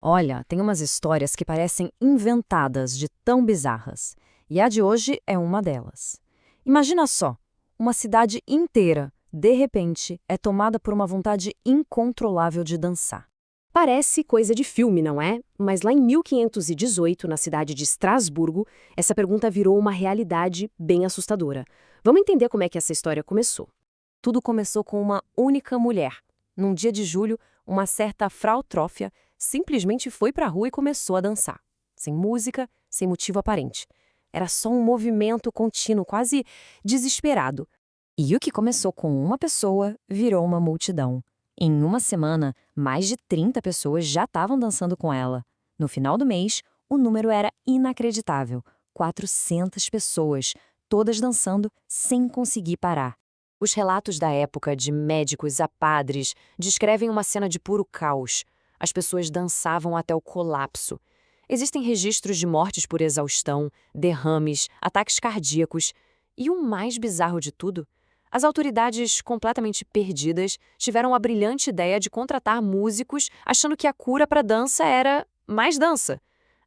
Olha, tem umas histórias que parecem inventadas de tão bizarras. E a de hoje é uma delas. Imagina só, uma cidade inteira, de repente, é tomada por uma vontade incontrolável de dançar. Parece coisa de filme, não é? Mas lá em 1518, na cidade de Estrasburgo, essa pergunta virou uma realidade bem assustadora. Vamos entender como é que essa história começou. Tudo começou com uma única mulher. Num dia de julho, uma certa Frau Trófia simplesmente foi para a rua e começou a dançar. Sem música, sem motivo aparente. Era só um movimento contínuo, quase desesperado. E o que começou com uma pessoa virou uma multidão. Em uma semana, mais de 30 pessoas já estavam dançando com ela. No final do mês, o número era inacreditável: 400 pessoas, todas dançando sem conseguir parar. Os relatos da época, de médicos a padres, descrevem uma cena de puro caos. As pessoas dançavam até o colapso. Existem registros de mortes por exaustão, derrames, ataques cardíacos. E o mais bizarro de tudo, as autoridades, completamente perdidas, tiveram a brilhante ideia de contratar músicos, achando que a cura para a dança era mais dança.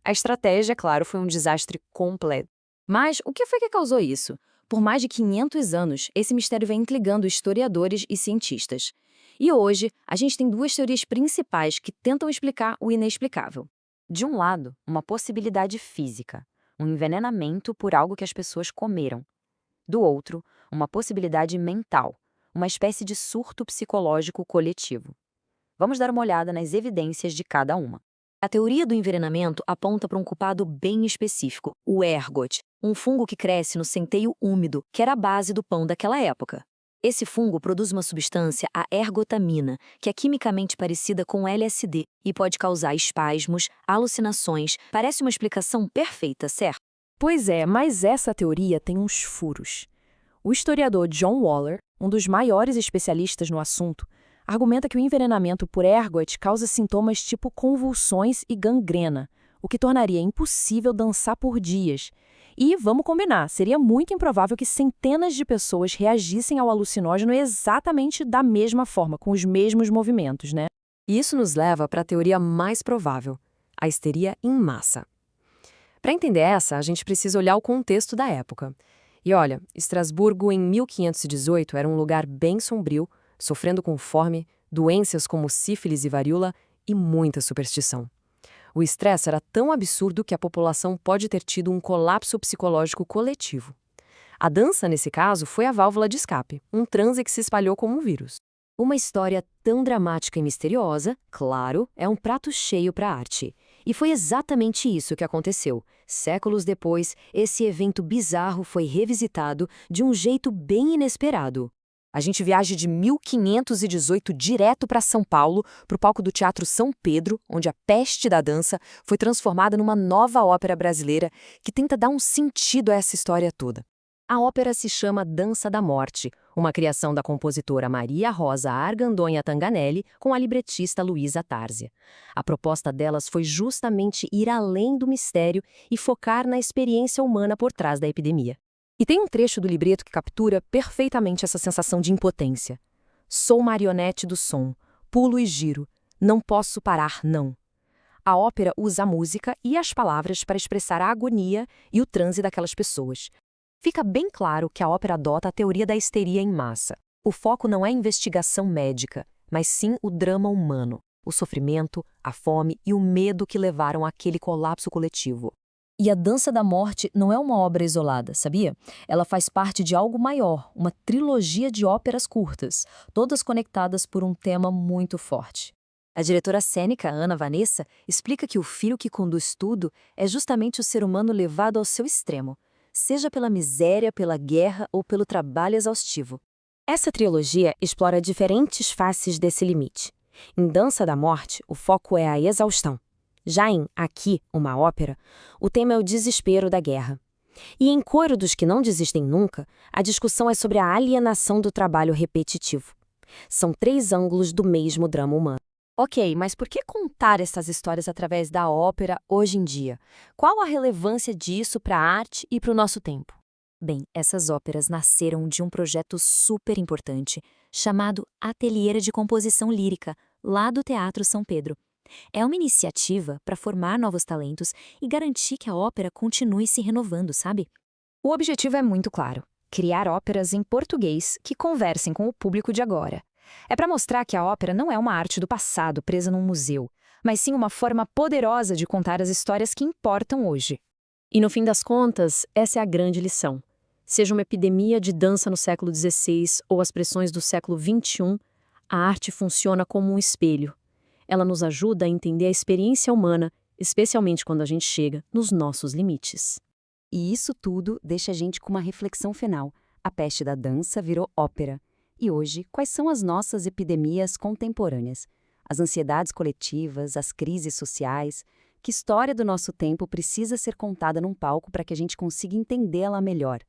A estratégia, claro, foi um desastre completo. Mas o que foi que causou isso? Por mais de 500 anos, esse mistério vem intrigando historiadores e cientistas. E hoje, a gente tem duas teorias principais que tentam explicar o inexplicável. De um lado, uma possibilidade física, um envenenamento por algo que as pessoas comeram. Do outro, uma possibilidade mental, uma espécie de surto psicológico coletivo. Vamos dar uma olhada nas evidências de cada uma. A teoria do envenenamento aponta para um culpado bem específico, o ergot, um fungo que cresce no centeio úmido, que era a base do pão daquela época. Esse fungo produz uma substância, a ergotamina, que é quimicamente parecida com LSD e pode causar espasmos, alucinações. Parece uma explicação perfeita, certo? Pois é, mas essa teoria tem uns furos. O historiador John Waller, um dos maiores especialistas no assunto, argumenta que o envenenamento por ergot causa sintomas tipo convulsões e gangrena, o que tornaria impossível dançar por dias. E, vamos combinar, seria muito improvável que centenas de pessoas reagissem ao alucinógeno exatamente da mesma forma, com os mesmos movimentos, né? E isso nos leva para a teoria mais provável, a histeria em massa. Para entender essa, a gente precisa olhar o contexto da época. E olha, Estrasburgo em 1518 era um lugar bem sombrio, sofrendo com fome, doenças como sífilis e varíola e muita superstição. O estresse era tão absurdo que a população pode ter tido um colapso psicológico coletivo. A dança, nesse caso, foi a válvula de escape, um transe que se espalhou como um vírus. Uma história tão dramática e misteriosa, claro, é um prato cheio para a arte. E foi exatamente isso que aconteceu. Séculos depois, esse evento bizarro foi revisitado de um jeito bem inesperado. A gente viaja de 1518 direto para São Paulo, para o palco do Teatro São Pedro, onde a peste da dança foi transformada numa nova ópera brasileira que tenta dar um sentido a essa história toda. A ópera se chama Dança da Morte, uma criação da compositora Maria Rosa Argandonha Tanganelli com a libretista Luísa Tarzia. A proposta delas foi justamente ir além do mistério e focar na experiência humana por trás da epidemia. E tem um trecho do libreto que captura perfeitamente essa sensação de impotência. Sou marionete do som, pulo e giro, não posso parar, não. A ópera usa a música e as palavras para expressar a agonia e o transe daquelas pessoas. Fica bem claro que a ópera adota a teoria da histeria em massa. O foco não é a investigação médica, mas sim o drama humano, o sofrimento, a fome e o medo que levaram àquele colapso coletivo. E a Dança da Morte não é uma obra isolada, sabia? Ela faz parte de algo maior, uma trilogia de óperas curtas, todas conectadas por um tema muito forte. A diretora cênica, Ana Vanessa, explica que o fio que conduz tudo é justamente o ser humano levado ao seu extremo, seja pela miséria, pela guerra ou pelo trabalho exaustivo. Essa trilogia explora diferentes faces desse limite. Em Dança da Morte, o foco é a exaustão. Já em Aqui, uma ópera, o tema é o desespero da guerra. E em Coro dos que não desistem nunca, a discussão é sobre a alienação do trabalho repetitivo. São 3 ângulos do mesmo drama humano. Ok, mas por que contar essas histórias através da ópera hoje em dia? Qual a relevância disso para a arte e para o nosso tempo? Bem, essas óperas nasceram de um projeto super importante chamado Ateliê de Composição Lírica, lá do Teatro São Pedro. É uma iniciativa para formar novos talentos e garantir que a ópera continue se renovando, sabe? O objetivo é muito claro: criar óperas em português que conversem com o público de agora. É para mostrar que a ópera não é uma arte do passado presa num museu, mas sim uma forma poderosa de contar as histórias que importam hoje. E no fim das contas, essa é a grande lição. Seja uma epidemia de dança no século XVI ou as pressões do século XXI, a arte funciona como um espelho. Ela nos ajuda a entender a experiência humana, especialmente quando a gente chega nos nossos limites. E isso tudo deixa a gente com uma reflexão final. A peste da dança virou ópera. E hoje, quais são as nossas epidemias contemporâneas? As ansiedades coletivas, as crises sociais? Que história do nosso tempo precisa ser contada num palco para que a gente consiga entendê-la melhor?